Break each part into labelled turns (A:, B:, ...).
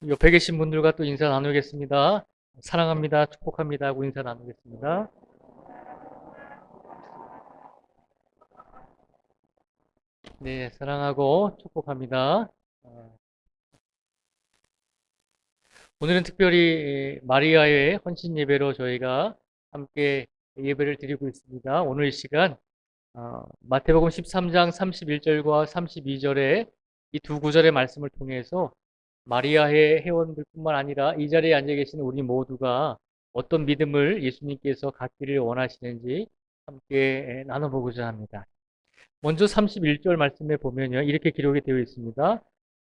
A: 옆에 계신 분들과 또 인사 나누겠습니다. 사랑합니다. 축복합니다 하고 인사 나누겠습니다. 네, 사랑하고 축복합니다. 어, 오늘은 특별히 마리아의 헌신 예배로 저희가 함께 예배를 드리고 있습니다. 오늘 이 시간 마태복음 13장 31절과 32절의 이 두 구절의 말씀을 통해서 마리아의 회원들뿐만 아니라 이 자리에 앉아 계신 우리 모두가 어떤 믿음을 예수님께서 갖기를 원하시는지 함께 나눠보고자 합니다. 먼저 31절 말씀에 보면요, 이렇게 기록이 되어 있습니다.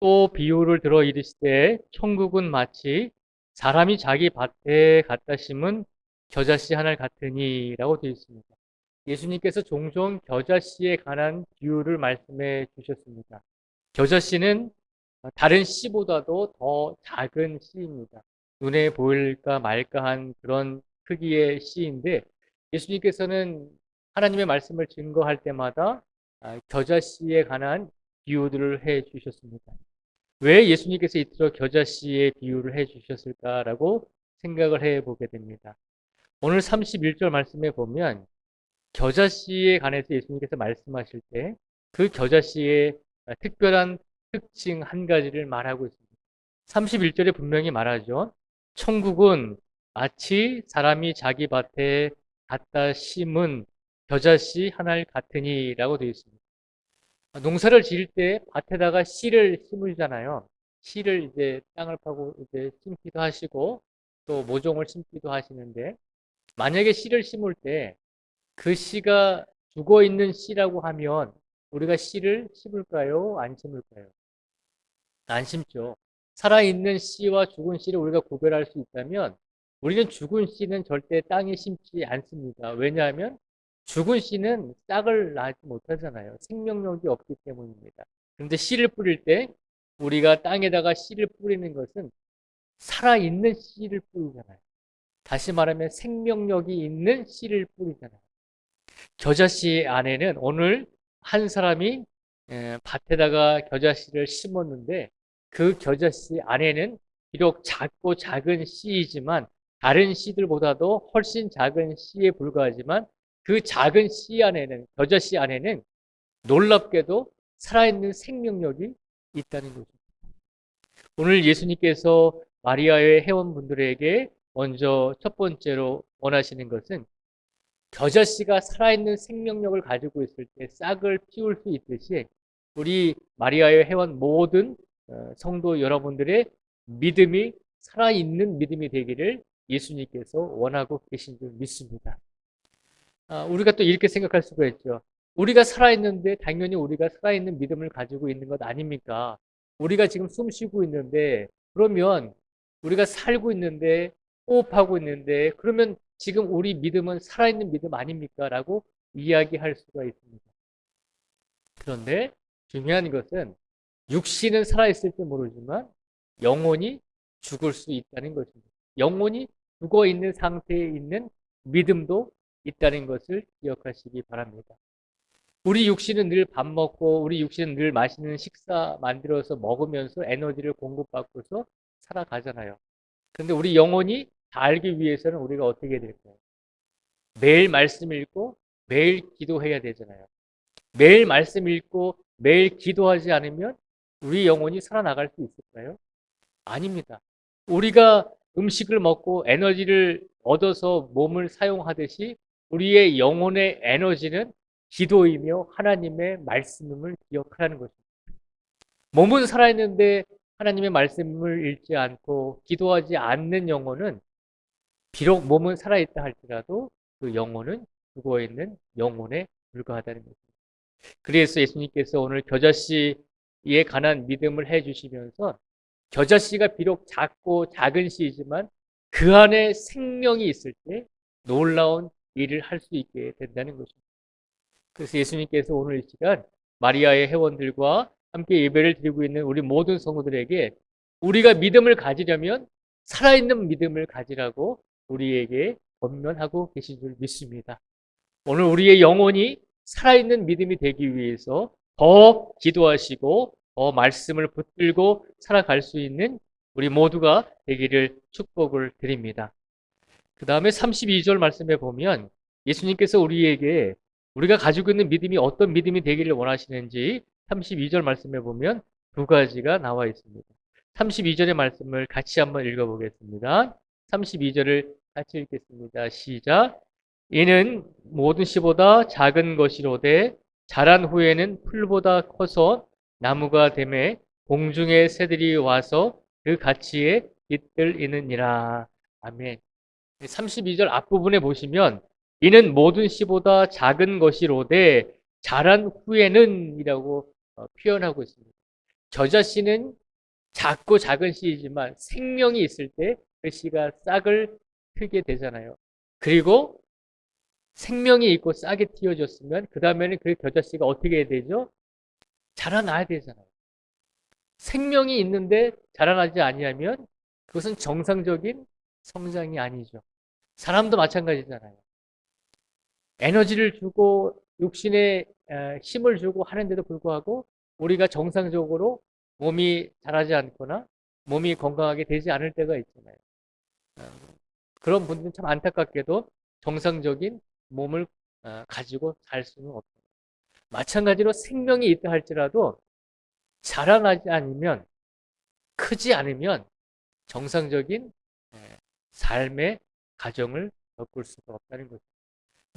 A: 또 비유를 들어 이르시되 천국은 마치 사람이 자기 밭에 갖다 심은 겨자씨 하나 같으니라고 되어 있습니다. 예수님께서 종종 겨자씨에 관한 비유를 말씀해 주셨습니다. 겨자씨는 다른 씨보다도 더 작은 씨입니다. 눈에 보일까 말까한 그런 크기의 씨인데 예수님께서는 하나님의 말씀을 증거할 때마다 겨자씨에 관한 비유들을 해 주셨습니다. 왜 예수님께서 이토록 겨자씨의 비유를 해 주셨을까라고 생각을 해 보게 됩니다. 오늘 31절 말씀에 보면 겨자씨에 관해서 예수님께서 말씀하실 때 그 겨자씨의 특별한 특징 한 가지를 말하고 있습니다. 31절에 분명히 말하죠. 천국은 마치 사람이 자기 밭에 갖다 심은 겨자씨 하나 같으니라고 되어 있습니다. 농사를 지을 때 밭에다가 씨를 심으잖아요. 씨를 이제 땅을 파고 이제 심기도 하시고 또 모종을 심기도 하시는데 만약에 씨를 심을 때 그 씨가 죽어 있는 씨라고 하면 우리가 씨를 심을까요? 안 심을까요? 안 심죠. 살아있는 씨와 죽은 씨를 우리가 구별할 수 있다면 우리는 죽은 씨는 절대 땅에 심지 않습니다. 왜냐하면 죽은 씨는 싹을 나지 못하잖아요. 생명력이 없기 때문입니다. 그런데 씨를 뿌릴 때 우리가 땅에다가 씨를 뿌리는 것은 살아있는 씨를 뿌리잖아요. 다시 말하면 생명력이 있는 씨를 뿌리잖아요. 겨자씨 안에는 오늘 한 사람이 밭에다가 겨자씨를 심었는데 그 겨자씨 안에는 비록 작고 작은 씨이지만 다른 씨들보다도 훨씬 작은 씨에 불과하지만 그 작은 씨 안에는 겨자씨 안에는 놀랍게도 살아있는 생명력이 있다는 거죠. 오늘 예수님께서 마리아의 회원분들에게 먼저 첫 번째로 원하시는 것은 겨자씨가 살아있는 생명력을 가지고 있을 때 싹을 틔울 수 있듯이 우리 마리아의 회원 모든 성도 여러분들의 믿음이 살아있는 믿음이 되기를 예수님께서 원하고 계신 줄 믿습니다. 우리가 또 이렇게 생각할 수가 있죠. 우리가 살아있는데 당연히 우리가 살아있는 믿음을 가지고 있는 것 아닙니까? 우리가 지금 숨 쉬고 있는데 그러면 우리가 살고 있는데 호흡하고 있는데 그러면 지금 우리 믿음은 살아있는 믿음 아닙니까? 라고 이야기할 수가 있습니다. 그런데 중요한 것은 육신은 살아있을지 모르지만 영혼이 죽을 수 있다는 것입니다. 영혼이 죽어 있는 상태에 있는 믿음도 있다는 것을 기억하시기 바랍니다. 우리 육신은 늘 밥 먹고 우리 육신은 늘 맛있는 식사 만들어서 먹으면서 에너지를 공급받고서 살아가잖아요. 그런데 우리 영혼이 다 알기 위해서는 우리가 어떻게 해야 될까요? 매일 말씀 읽고 매일 기도해야 되잖아요. 매일 말씀 읽고 매일 기도하지 않으면 우리 영혼이 살아나갈 수 있을까요? 아닙니다. 우리가 음식을 먹고 에너지를 얻어서 몸을 사용하듯이 우리의 영혼의 에너지는 기도이며 하나님의 말씀을 기억하라는 것입니다. 몸은 살아있는데 하나님의 말씀을 읽지 않고 기도하지 않는 영혼은 비록 몸은 살아있다 할지라도 그 영혼은 죽어있는 영혼에 불과하다는 것입니다. 그래서 예수님께서 오늘 겨자씨에 관한 믿음을 해주시면서 겨자씨가 비록 작고 작은 씨이지만 그 안에 생명이 있을 때 놀라운 일을 할 수 있게 된다는 것입니다. 그래서 예수님께서 오늘 이 시간 마리아의 회원들과 함께 예배를 드리고 있는 우리 모든 성도들에게 우리가 믿음을 가지려면 살아있는 믿음을 가지라고 우리에게 권면하고 계신 줄 믿습니다. 오늘 우리의 영혼이 살아있는 믿음이 되기 위해서 더 기도하시고 더 말씀을 붙들고 살아갈 수 있는 우리 모두가 되기를 축복을 드립니다. 그 다음에 32절 말씀에 보면 예수님께서 우리에게 우리가 가지고 있는 믿음이 어떤 믿음이 되기를 원하시는지 32절 말씀에 보면 두 가지가 나와 있습니다. 32절의 말씀을 같이 한번 읽어보겠습니다. 32절을 같이 읽겠습니다. 시작. 이는 모든 씨보다 작은 것이로되 자란 후에는 풀보다 커서 나무가 되매 공중의 새들이 와서 그 가치에 깃들이느니라. 아멘. 32절 앞부분에 보시면 이는 모든 씨보다 작은 것이로되 자란 후에는 이라고 표현하고 있습니다. 저자 씨는 작고 작은 씨이지만 생명이 있을 때 그 씨가 싹을 트게 되잖아요. 그리고 생명이 있고 싹이 틔어졌으면 그 다음에는 그 겨자 씨가 어떻게 해야 되죠? 자라나야 되잖아요. 생명이 있는데 자라나지 아니하면 그것은 정상적인 성장이 아니죠. 사람도 마찬가지잖아요. 에너지를 주고 육신에 힘을 주고 하는데도 불구하고 우리가 정상적으로 몸이 자라지 않거나 몸이 건강하게 되지 않을 때가 있잖아요. 그런 분들은 참 안타깝게도 정상적인 몸을 가지고 살 수는 없어요. 마찬가지로 생명이 있다 할지라도 자라나지 않으면 크지 않으면 정상적인 삶의 가정을 겪을 수가 없다는 거죠.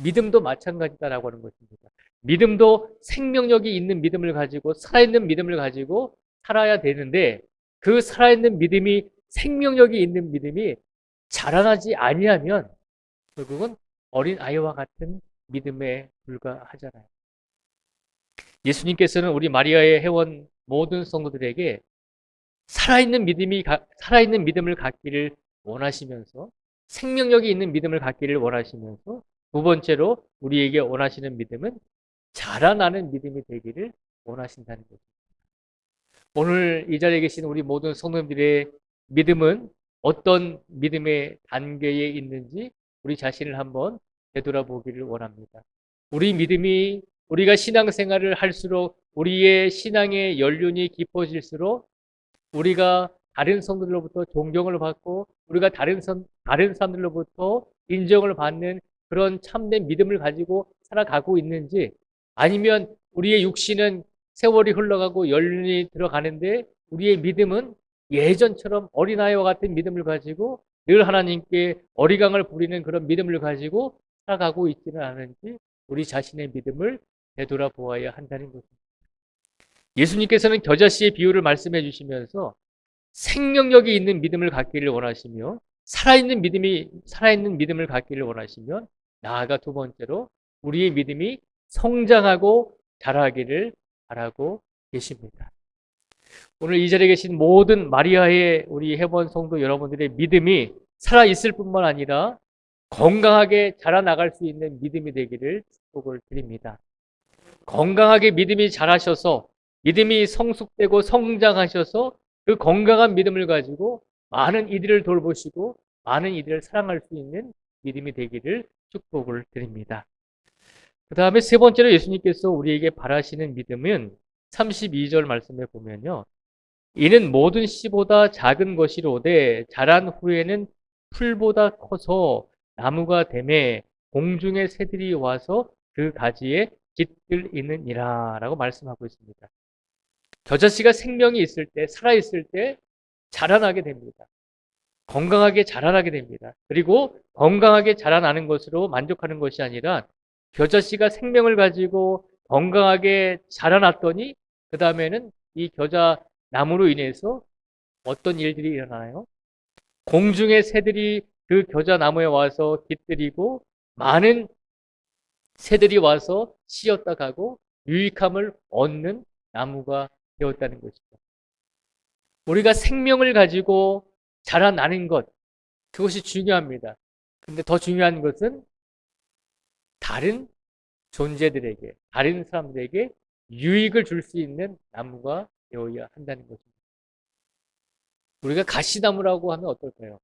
A: 믿음도 마찬가지다라고 하는 것입니다. 믿음도 생명력이 있는 믿음을 가지고 살아있는 믿음을 가지고 살아야 되는데 그 살아있는 믿음이 생명력이 있는 믿음이 자라나지 아니하면 결국은 어린 아이와 같은 믿음에 불과하잖아요. 예수님께서는 우리 마리아의 회원 모든 성도들에게 살아있는 믿음을 갖기를 원하시면서 생명력이 있는 믿음을 갖기를 원하시면서 두 번째로 우리에게 원하시는 믿음은 자라나는 믿음이 되기를 원하신다는 것입니다. 오늘 이 자리에 계신 우리 모든 성도님들의 믿음은 어떤 믿음의 단계에 있는지 우리 자신을 한번 되돌아보기를 원합니다. 우리 믿음이 우리가 신앙생활을 할수록 우리의 신앙의 연륜이 깊어질수록 우리가 다른 성도들로부터 존경을 받고 우리가 다른 사람들로부터 인정을 받는 그런 참된 믿음을 가지고 살아가고 있는지 아니면 우리의 육신은 세월이 흘러가고 연륜이 들어가는데 우리의 믿음은 예전처럼 어린아이와 같은 믿음을 가지고 늘 하나님께 어리광을 부리는 그런 믿음을 가지고 살아가고 있지는 않은지 우리 자신의 믿음을 되돌아보아야 한다는 것입니다. 예수님께서는 겨자씨의 비유를 말씀해 주시면서 생명력이 있는 믿음을 갖기를 원하시며 살아있는 믿음을 갖기를 원하시면 나아가 두 번째로 우리의 믿음이 성장하고 자라기를 바라고 계십니다. 오늘 이 자리에 계신 모든 마리아의 우리 회원 성도 여러분들의 믿음이 살아있을 뿐만 아니라 건강하게 자라나갈 수 있는 믿음이 되기를 축복을 드립니다. 건강하게 믿음이 자라셔서 믿음이 성숙되고 성장하셔서 그 건강한 믿음을 가지고 많은 이들을 돌보시고 많은 이들을 사랑할 수 있는 믿음이 되기를 축복을 드립니다. 그 다음에 세 번째로 예수님께서 우리에게 바라시는 믿음은 32절 말씀에 보면요. 이는 모든 씨보다 작은 것이로되 자란 후에는 풀보다 커서 나무가 되매 공중의 새들이 와서 그 가지에 깃들이느니라 라고 말씀하고 있습니다. 겨자씨가 생명이 있을 때, 살아있을 때 자라나게 됩니다. 건강하게 자라나게 됩니다. 그리고 건강하게 자라나는 것으로 만족하는 것이 아니라 겨자씨가 생명을 가지고 건강하게 자라났더니 그 다음에는 이 겨자 나무로 인해서 어떤 일들이 일어나요? 공중의 새들이 그 겨자 나무에 와서 깃들이고 많은 새들이 와서 씌었다 가고 유익함을 얻는 나무가 되었다는 것이죠. 우리가 생명을 가지고 자라나는 것, 그것이 중요합니다. 근데 더 중요한 것은 다른 존재들에게, 다른 사람들에게 유익을 줄 수 있는 나무가 되어야 한다는 것입니다. 우리가 가시나무라고 하면 어떨까요?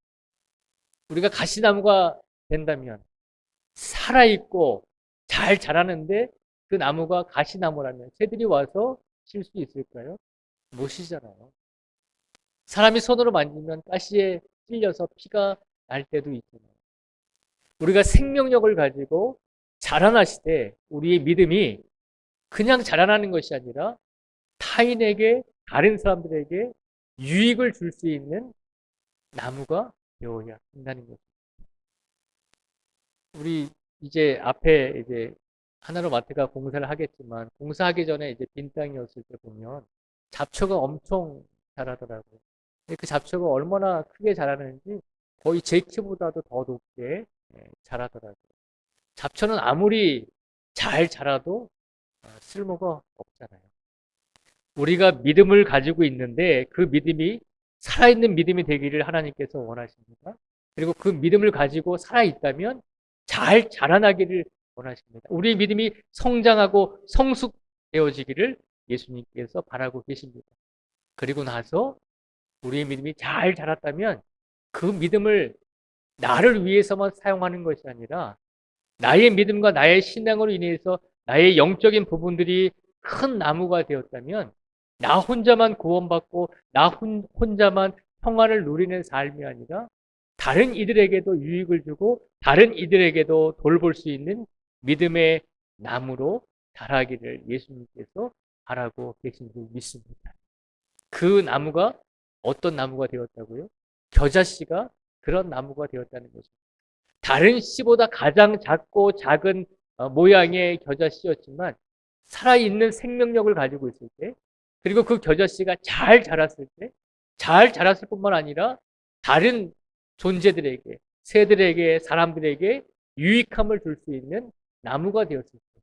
A: 우리가 가시나무가 된다면 살아있고 잘 자라는데 그 나무가 가시나무라면 새들이 와서 쉴 수 있을까요? 못 쉬잖아요. 사람이 손으로 만지면 가시에 찔려서 피가 날 때도 있잖아요. 우리가 생명력을 가지고 자라나시되 우리의 믿음이 그냥 자라나는 것이 아니라 타인에게, 다른 사람들에게 유익을 줄 수 있는 나무가 되어야 한다는 거죠. 우리 이제 앞에 이제 하나로 마트가 공사를 하겠지만 공사하기 전에 이제 빈 땅이었을 때 보면 잡초가 엄청 자라더라고요. 그 잡초가 얼마나 크게 자라는지 거의 제 키보다도 더 높게 자라더라고요. 잡초는 아무리 잘 자라도 쓸모가 없잖아요. 우리가 믿음을 가지고 있는데 그 믿음이 살아있는 믿음이 되기를 하나님께서 원하십니다. 그리고 그 믿음을 가지고 살아있다면 잘 자라나기를 원하십니다. 우리의 믿음이 성장하고 성숙되어지기를 예수님께서 바라고 계십니다. 그리고 나서 우리의 믿음이 잘 자랐다면 그 믿음을 나를 위해서만 사용하는 것이 아니라 나의 믿음과 나의 신앙으로 인해서 나의 영적인 부분들이 큰 나무가 되었다면 나 혼자만 구원받고 나 혼자만 평안을 누리는 삶이 아니라 다른 이들에게도 유익을 주고 다른 이들에게도 돌볼 수 있는 믿음의 나무로 자라기를 예수님께서 바라고 계신 줄 믿습니다. 그 나무가 어떤 나무가 되었다고요? 겨자씨가 그런 나무가 되었다는 거죠. 다른 씨보다 가장 작고 작은 모양의 겨자씨였지만 살아있는 생명력을 가지고 있을 때, 그리고 그 겨자씨가 잘 자랐을 때, 잘 자랐을 뿐만 아니라 다른 존재들에게, 새들에게, 사람들에게 유익함을 줄 수 있는 나무가 되었을 때,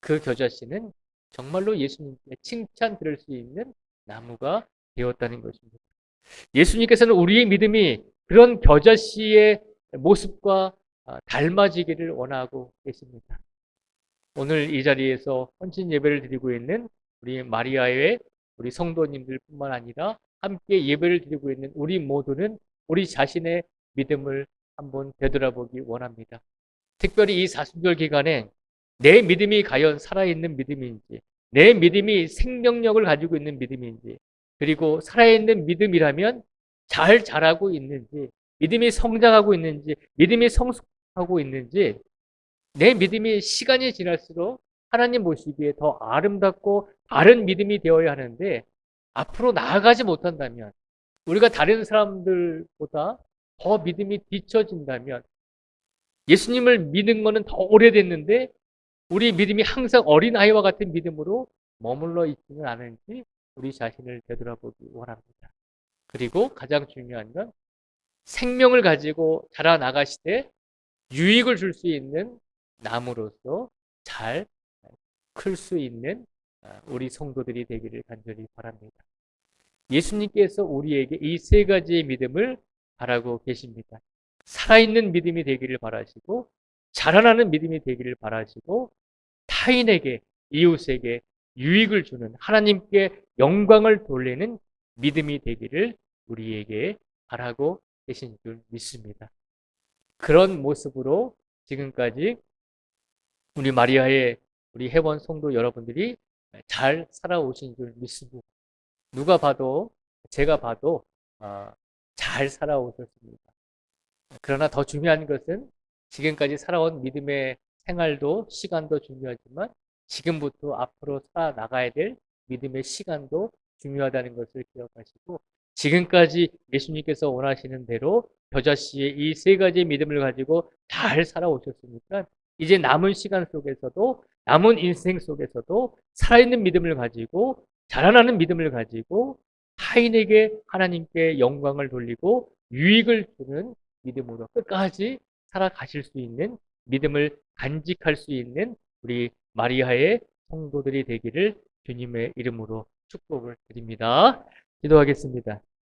A: 그 겨자씨는 정말로 예수님께 칭찬 들을 수 있는 나무가 되었다는 것입니다. 예수님께서는 우리의 믿음이 그런 겨자씨의 모습과 닮아지기를 원하고 계십니다. 오늘 이 자리에서 헌신 예배를 드리고 있는 우리 마리아의 우리 성도님들뿐만 아니라 함께 예배를 드리고 있는 우리 모두는 우리 자신의 믿음을 한번 되돌아보기 원합니다. 특별히 이 사순절 기간에 내 믿음이 과연 살아있는 믿음인지, 내 믿음이 생명력을 가지고 있는 믿음인지, 그리고 살아있는 믿음이라면 잘 자라고 있는지, 믿음이 성장하고 있는지, 믿음이 성숙하고 있는지, 내 믿음이 시간이 지날수록 하나님 보시기에 더 아름답고 바른 믿음이 되어야 하는데 앞으로 나아가지 못한다면, 우리가 다른 사람들보다 더 믿음이 뒤처진다면, 예수님을 믿는 것은 더 오래됐는데 우리 믿음이 항상 어린아이와 같은 믿음으로 머물러 있지는 않은지 우리 자신을 되돌아보기 원합니다. 그리고 가장 중요한 건 생명을 가지고 자라나가시되 유익을 줄 수 있는 나무로서 잘 클 수 있는 우리 성도들이 되기를 간절히 바랍니다. 예수님께서 우리에게 이 세 가지의 믿음을 바라고 계십니다. 살아있는 믿음이 되기를 바라시고 자라나는 믿음이 되기를 바라시고 타인에게, 이웃에게 유익을 주는, 하나님께 영광을 돌리는 믿음이 되기를 우리에게 바라고 계신 줄 믿습니다. 그런 모습으로 지금까지 우리 마리아의 우리 회원 성도 여러분들이 잘 살아오신 줄 믿습니다. 누가 봐도, 제가 봐도 잘 살아오셨습니다. 그러나 더 중요한 것은 지금까지 살아온 믿음의 생활도 시간도 중요하지만 지금부터 앞으로 살아나가야 될 믿음의 시간도 중요하다는 것을 기억하시고, 지금까지 예수님께서 원하시는 대로 겨자씨의 이 세 가지 믿음을 가지고 잘 살아오셨으니까 이제 남은 시간 속에서도, 남은 인생 속에서도 살아있는 믿음을 가지고 자라나는 믿음을 가지고 타인에게 하나님께 영광을 돌리고 유익을 주는 믿음으로 끝까지 살아가실 수 있는, 믿음을 간직할 수 있는 우리 마리아의 성도들이 되기를 주님의 이름으로 축복을 드립니다. 기도하겠습니다.